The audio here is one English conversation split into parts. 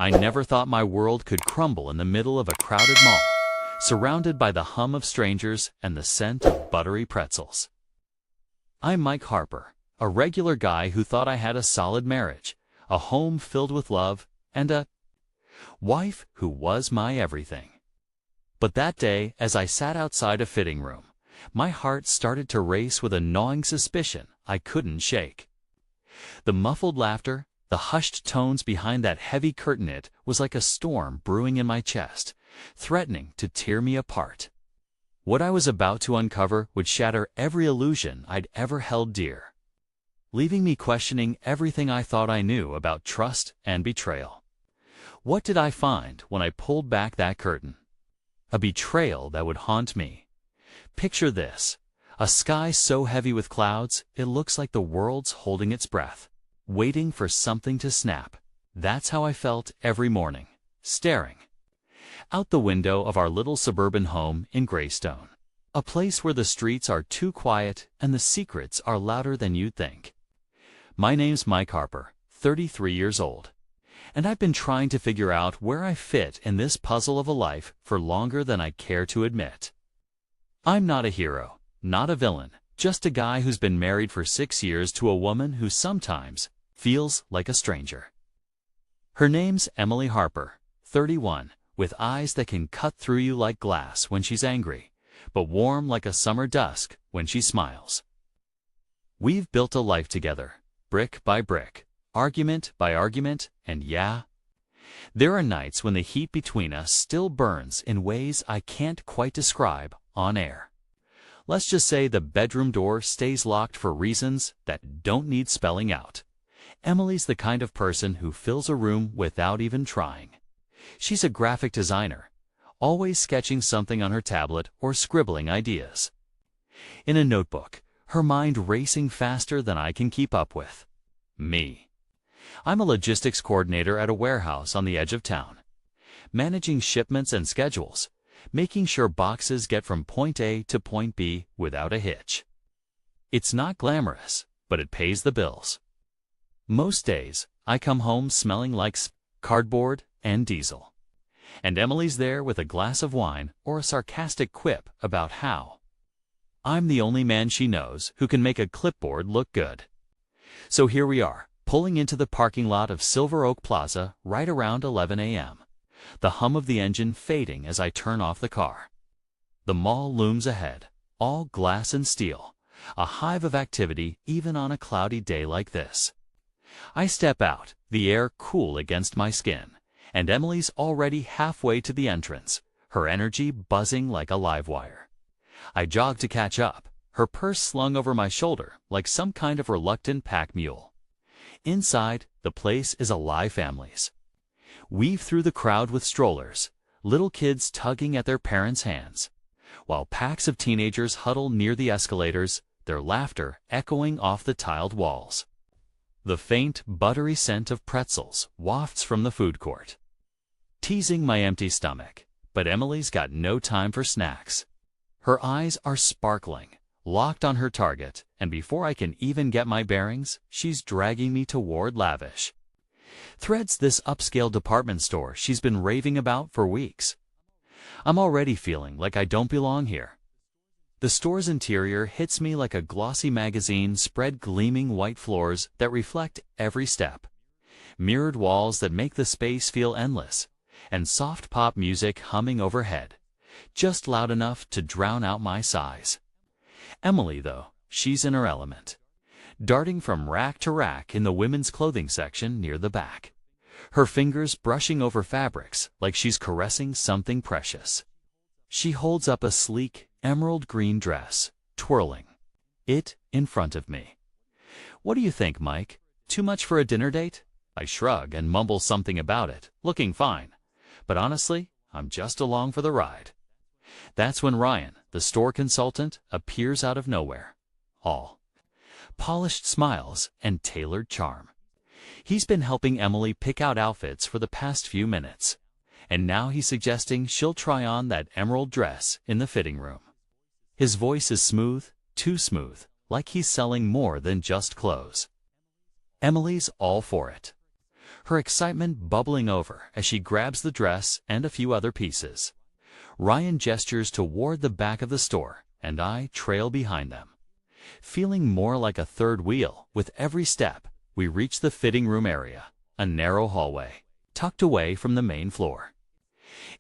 I never thought my world could crumble in the middle of a crowded mall, surrounded by the hum of strangers and the scent of buttery pretzels. I'm Mike Harper, a regular guy who thought I had a solid marriage, a home filled with love, and a wife who was my everything. But that day, as I sat outside a fitting room, my heart started to race with a gnawing suspicion I couldn't shake. The muffled laughter, the hushed tones behind that heavy curtain, it was like a storm brewing in my chest, threatening to tear me apart. What I was about to uncover would shatter every illusion I'd ever held dear, leaving me questioning everything I thought I knew about trust and betrayal. What did I find when I pulled back that curtain? A betrayal that would haunt me. Picture this: a sky so heavy with clouds, it looks like the world's holding its breath, waiting for something to snap. That's how I felt every morning, staring out the window of our little suburban home in Greystone, a place where the streets are too quiet and the secrets are louder than you'd think. My name's Mike Harper, 33 years old, and I've been trying to figure out where I fit in this puzzle of a life for longer than I care to admit. I'm not a hero, not a villain, just a guy who's been married for 6 years to a woman who sometimes feels like a stranger. Her name's Emily Harper, 31, with eyes that can cut through you like glass when she's angry, but warm like a summer dusk when she smiles. We've built a life together, brick by brick, argument by argument, and yeah, there are nights when the heat between us still burns in ways I can't quite describe on air. Let's just say the bedroom door stays locked for reasons that don't need spelling out. Emily's the kind of person who fills a room without even trying. She's a graphic designer, always sketching something on her tablet or scribbling ideas in a notebook, her mind racing faster than I can keep up with. Me. I'm a logistics coordinator at a warehouse on the edge of town, managing shipments and schedules, making sure boxes get from point A to point B without a hitch. It's not glamorous, but it pays the bills. Most days, I come home smelling like cardboard and diesel, and Emily's there with a glass of wine or a sarcastic quip about how I'm the only man she knows who can make a clipboard look good. So here we are, pulling into the parking lot of Silver Oak Plaza right around 11 a.m., the hum of the engine fading as I turn off the car. The mall looms ahead, all glass and steel, a hive of activity even on a cloudy day like this. I step out, the air cool against my skin, and Emily's already halfway to the entrance, her energy buzzing like a live wire. I jog to catch up, her purse slung over my shoulder like some kind of reluctant pack mule. Inside, the place is alive. Families weave through the crowd with strollers, little kids tugging at their parents' hands, while packs of teenagers huddle near the escalators, their laughter echoing off the tiled walls. The faint, buttery scent of pretzels wafts from the food court, teasing my empty stomach, but Emily's got no time for snacks. Her eyes are sparkling, locked on her target, and before I can even get my bearings, she's dragging me toward Lavish Threads, this upscale department store she's been raving about for weeks. I'm already feeling like I don't belong here. The store's interior hits me like a glossy magazine spread, gleaming white floors that reflect every step, mirrored walls that make the space feel endless, and soft pop music humming overhead, just loud enough to drown out my sighs. Emily, though, she's in her element, darting from rack to rack in the women's clothing section near the back, her fingers brushing over fabrics like she's caressing something precious. She holds up a sleek, emerald green dress, twirling it in front of me. "What do you think, Mike? Too much for a dinner date?" I shrug and mumble something about it, looking fine. But honestly, I'm just along for the ride. That's when Ryan, the store consultant, appears out of nowhere, all polished smiles and tailored charm. He's been helping Emily pick out outfits for the past few minutes, and now he's suggesting she'll try on that emerald dress in the fitting room. His voice is smooth, too smooth, like he's selling more than just clothes. Emily's all for it. her excitement bubbling over as she grabs the dress and a few other pieces. Ryan gestures toward the back of the store, and I trail behind them. Feeling more like a third wheel with every step, we reach the fitting room area, a narrow hallway, tucked away from the main floor.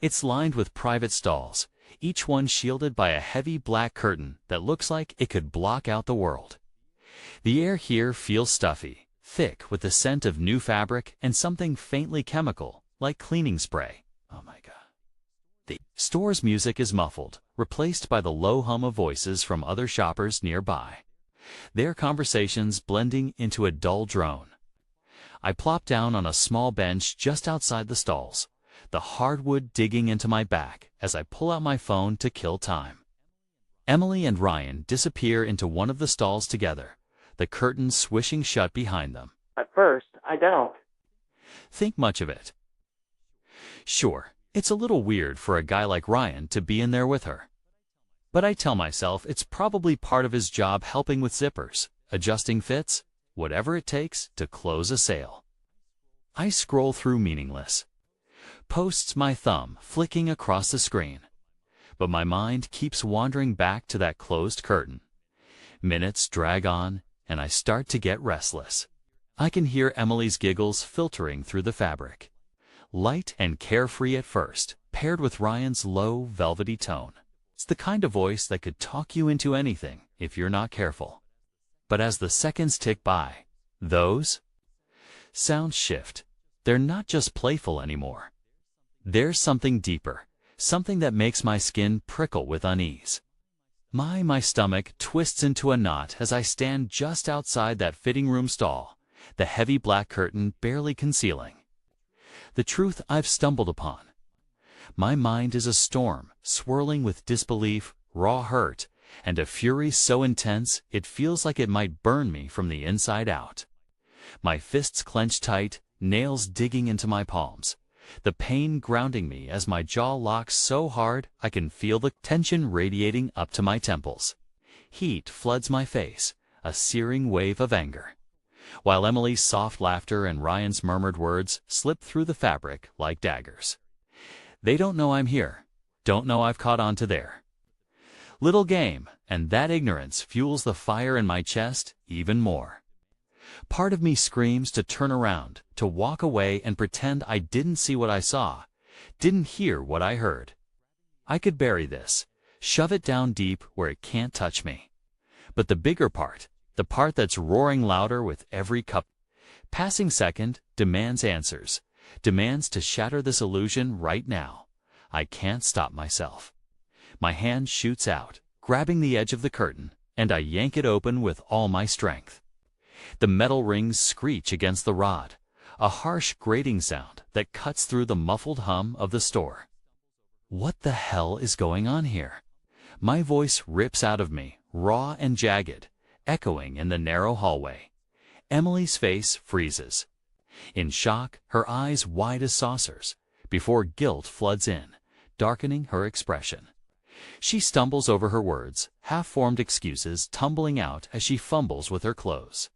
It's lined with private stalls, each one shielded by a heavy black curtain that looks like it could block out the world. The air here feels stuffy, thick with the scent of new fabric and something faintly chemical, like cleaning spray. Oh my God. The store's music is muffled, replaced by the low hum of voices from other shoppers nearby, their conversations blending into a dull drone. I plop down on a small bench just outside the stalls, the hardwood digging into my back as I pull out my phone to kill time. Emily and Ryan disappear into one of the stalls together, the curtains swishing shut behind them. At first, I don't think much of it. Sure, it's a little weird for a guy like Ryan to be in there with her. But I tell myself it's probably part of his job helping with zippers, adjusting fits, whatever it takes to close a sale. I scroll through meaningless posts, my thumb flicking across the screen. But my mind keeps wandering back to that closed curtain. Minutes drag on, and I start to get restless. I can hear Emily's giggles filtering through the fabric. Light and carefree at first, paired with Ryan's low, velvety tone. It's the kind of voice that could talk you into anything if you're not careful. But as the seconds tick by, those sounds shift. They're not just playful anymore. There's something deeper, something that makes my skin prickle with unease. My stomach twists into a knot as I stand just outside that fitting room stall, the heavy black curtain barely concealing the truth I've stumbled upon. My mind is a storm, swirling with disbelief, raw hurt, and a fury so intense it feels like it might burn me from the inside out. My fists clench tight, nails digging into my palms, the pain grounding me as my jaw locks so hard I can feel the tension radiating up to my temples. Heat floods my face, a searing wave of anger, while Emily's soft laughter and Ryan's murmured words slip through the fabric like daggers. They don't know I'm here, don't know I've caught on to their little game, and that ignorance fuels the fire in my chest even more. Part of me screams to turn around, to walk away and pretend I didn't see what I saw, didn't hear what I heard. I could bury this, shove it down deep where it can't touch me. But the bigger part, the part that's roaring louder with every passing second, demands answers, demands to shatter this illusion right now. I can't stop myself. My hand shoots out, grabbing the edge of the curtain, and I yank it open with all my strength. The metal rings screech against the rod, a harsh grating sound that cuts through the muffled hum of the store. What the hell is going on here? My voice rips out of me, raw and jagged, echoing in the narrow hallway. Emily's face freezes. In shock, her eyes wide as saucers, before guilt floods in, darkening her expression. She stumbles over her words, half-formed excuses tumbling out as she fumbles with her clothes,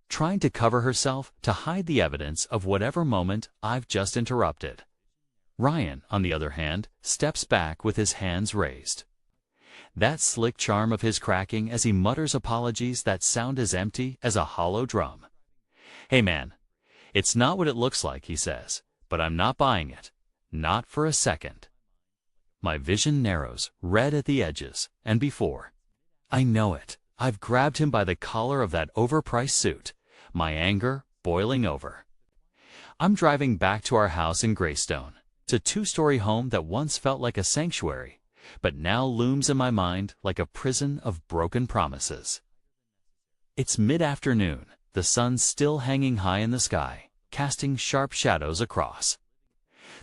trying to cover herself, to hide the evidence of whatever moment I've just interrupted. Ryan, on the other hand, steps back with his hands raised. That slick charm of his cracking as he mutters apologies that sound as empty as a hollow drum. "Hey man, it's not what it looks like," he says, "but I'm not buying it. Not for a second." My vision narrows, red at the edges, and before I know it, I've grabbed him by the collar of that overpriced suit, my anger boiling over. I'm driving back to our house in Greystone. It's a two-story home that once felt like a sanctuary, but now looms in my mind like a prison of broken promises. It's mid-afternoon, the sun still hanging high in the sky, casting sharp shadows across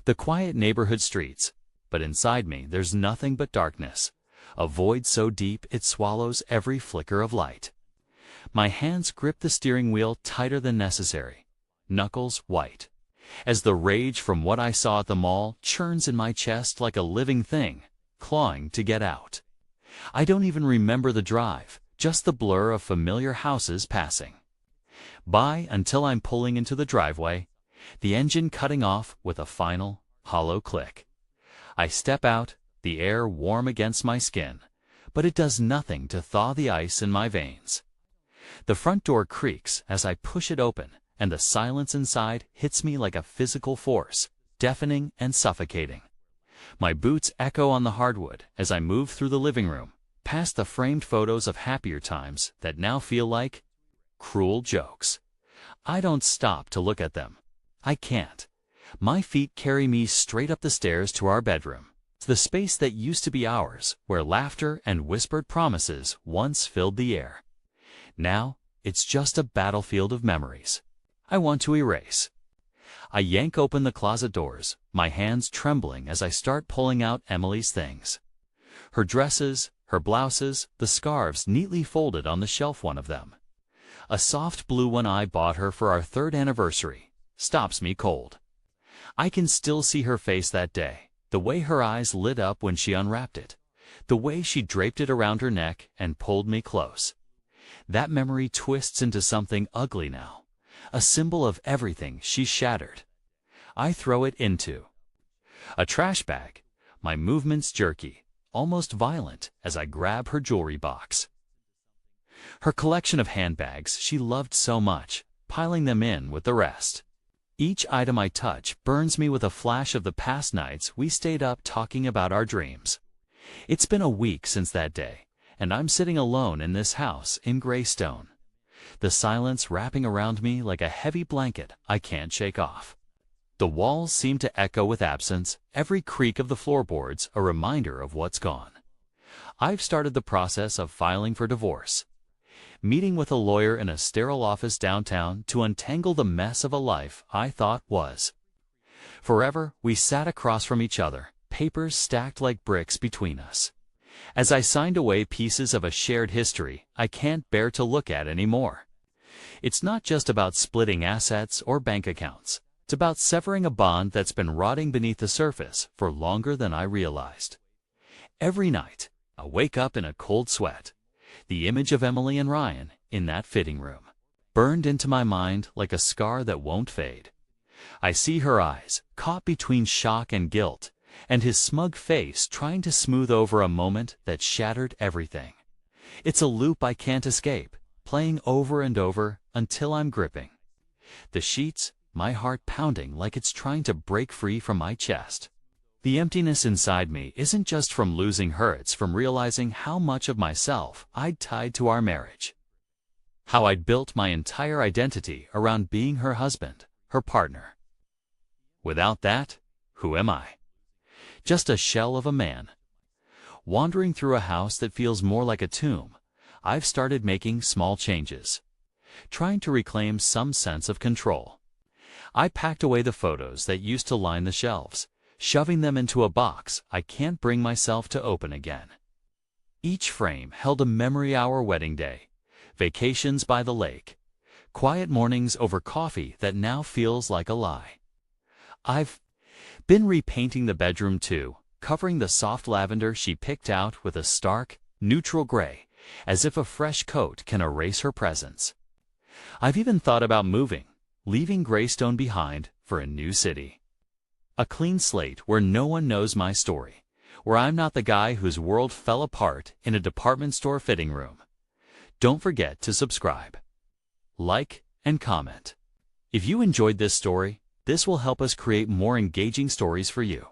the quiet neighborhood streets, but inside me there's nothing but darkness, a void so deep it swallows every flicker of light. My hands grip the steering wheel tighter than necessary, knuckles white, as the rage from what I saw at the mall churns in my chest like a living thing, clawing to get out. I don't even remember the drive, just the blur of familiar houses passing by until I'm pulling into the driveway, the engine cutting off with a final, hollow click. I step out, the air warm against my skin, but it does nothing to thaw the ice in my veins. The front door creaks as I push it open, and the silence inside hits me like a physical force, deafening and suffocating. My boots echo on the hardwood as I move through the living room, past the framed photos of happier times that now feel like cruel jokes. I don't stop to look at them. I can't. My feet carry me straight up the stairs to our bedroom, the space that used to be ours, where laughter and whispered promises once filled the air. Now, it's just a battlefield of memories I want to erase. I yank open the closet doors, my hands trembling as I start pulling out Emily's things. Her dresses, her blouses, the scarves neatly folded on the shelf, one of them, a soft blue one I bought her for our 3rd anniversary, stops me cold. I can still see her face that day, the way her eyes lit up when she unwrapped it, the way she draped it around her neck and pulled me close. That memory twists into something ugly now, a symbol of everything she shattered. I throw it into a trash bag, my movements jerky, almost violent as I grab her jewelry box. Her collection of handbags she loved so much, piling them in with the rest. Each item I touch burns me with a flash of the past nights we stayed up talking about our dreams. It's been a week since that day, and I'm sitting alone in this house in Greystone, the silence wrapping around me like a heavy blanket I can't shake off. The walls seem to echo with absence, every creak of the floorboards a reminder of what's gone. I've started the process of filing for divorce, meeting with a lawyer in a sterile office downtown to untangle the mess of a life I thought was forever. We sat across from each other, papers stacked like bricks between us. As I signed away pieces of a shared history I can't bear to look at anymore. It's not just about splitting assets or bank accounts. It's about severing a bond that's been rotting beneath the surface for longer than I realized. Every night, I wake up in a cold sweat. The image of Emily and Ryan in that fitting room, burned into my mind like a scar that won't fade. I see her eyes, caught between shock and guilt, and his smug face trying to smooth over a moment that shattered everything. It's a loop I can't escape, playing over and over until I'm gripping the sheets, my heart pounding like it's trying to break free from my chest. The emptiness inside me isn't just from losing her, it's from realizing how much of myself I'd tied to our marriage. How I'd built my entire identity around being her husband, her partner. Without that, who am I? Just a shell of a man. Wandering through a house that feels more like a tomb, I've started making small changes, trying to reclaim some sense of control. I packed away the photos that used to line the shelves, shoving them into a box I can't bring myself to open again. Each frame held a memory: our wedding day, vacations by the lake, quiet mornings over coffee that now feels like a lie. I've been repainting the bedroom too, covering the soft lavender she picked out with a stark, neutral gray, as if a fresh coat can erase her presence. I've even thought about moving, leaving Greystone behind for a new city. A clean slate where no one knows my story, where I'm not the guy whose world fell apart in a department store fitting room. Don't forget to subscribe, like, and comment. If you enjoyed this story, this will help us create more engaging stories for you.